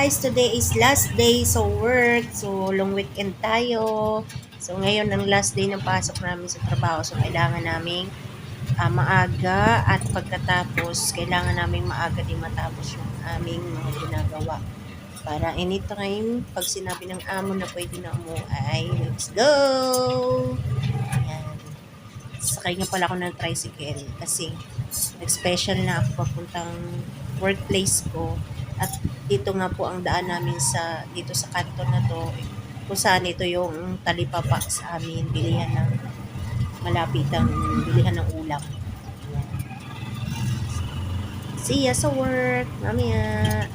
guys, today is last day so work. So long weekend tayo. So ngayon ang last day ng pasok namin sa trabaho. So kailangan naming maaga at pagkatapos kailangan naming maaga din matapos yung aming mga ginagawa. Para anytime, pag sinabi ng amo na pwede na umuwi, let's go! Ayan. Sakay nga pala ako ng tricycle kasi nag-special na ako papuntang workplace ko. At dito nga po ang daan namin dito sa kanto na to, kung saan ito yung talipapa sa amin, bilihan ng malapitang bilihan ng ulam. Ayan. See ya sa work, mamaya.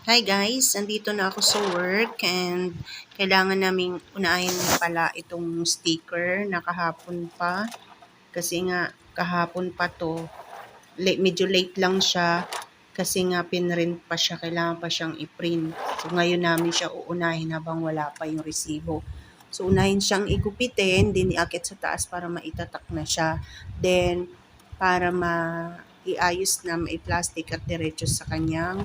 Hi guys, andito na ako sa work and kailangan naming unahin pala itong sticker na kahapon pa. Kasi nga kahapon pa to, medyo late lang siya kasi nga pinrint pa siya, kailangan pa siyang i-print. So ngayon namin siya uunahin habang wala pa yung resibo. So unahin siyang igupitin, din iakit sa taas para maitatak na siya. Then para iayos na, mai-plastic at diretso sa kanyang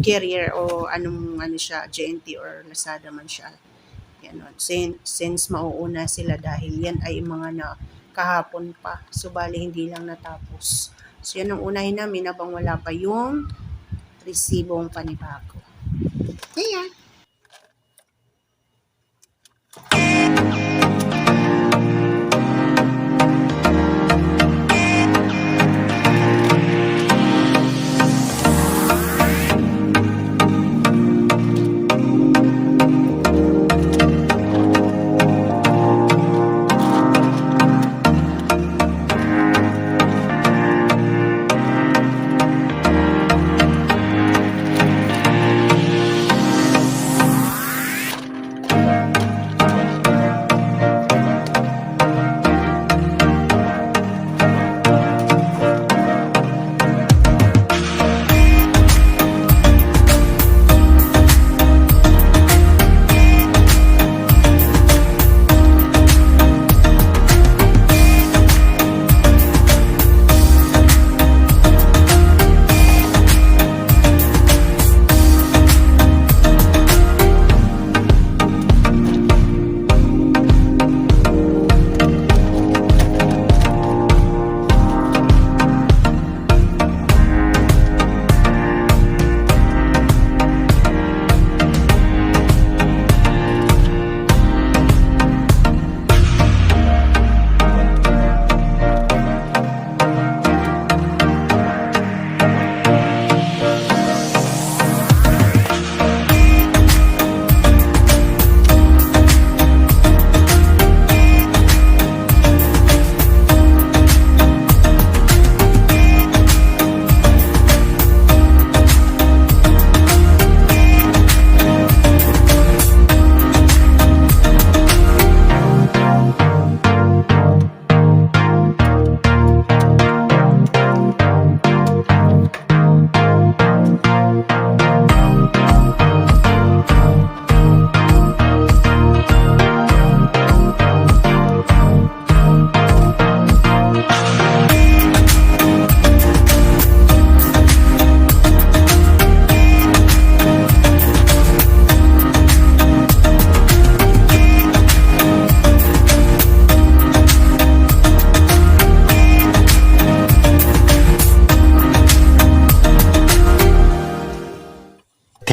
carrier o anong siya, JNT or Lazada man siya. Ganon. Since mauuna sila dahil yan ay mga na kahapon pa. So bali hindi lang natapos. So yan ang unahin namin habang wala pa yung resibong panibago. Kaya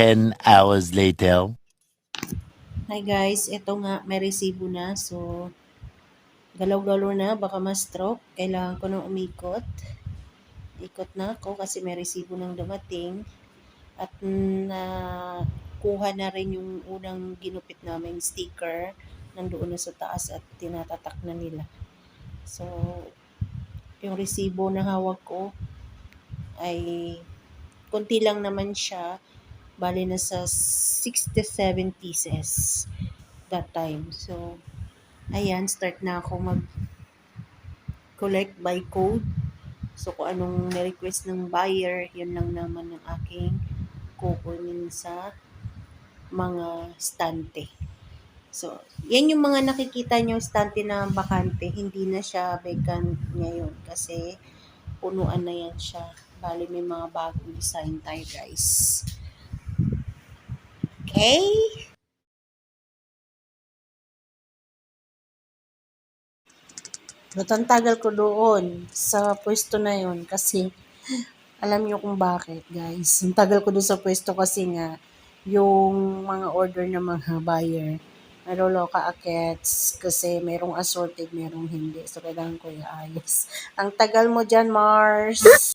10 hours later. Hi guys, eto nga, may resibo na. So, galaw-galaw na, baka ma-stroke. Kailangan ko nang umikot. Ikot na ako kasi may resibo nang dumating. At kuha na rin yung unang ginupit naming sticker. Nandoon na sa taas at tinatatak na nila. So, yung resibo na hawak ko ay konti lang naman siya. Bali na sa 67 pieces that time. So, ayan, start na ako mag-collect by code. So, kung anong na-request ng buyer, yun lang naman ang aking kukunin sa mga stante. So, yan yung mga nakikita nyo stante na bakante. Hindi na siya vacant ngayon kasi punuan na yan siya. Bali, may mga bagong design tayo, guys. Okay? Ba't ang tagal ko doon sa pwesto na yon kasi alam niyo kung bakit, guys. Ang tagal ko doon sa pwesto kasi nga yung mga order ng mga buyer naloloka akets kasi merong assorted, merong hindi. So, kailangan ko iayos. Ang tagal mo dyan, Mars!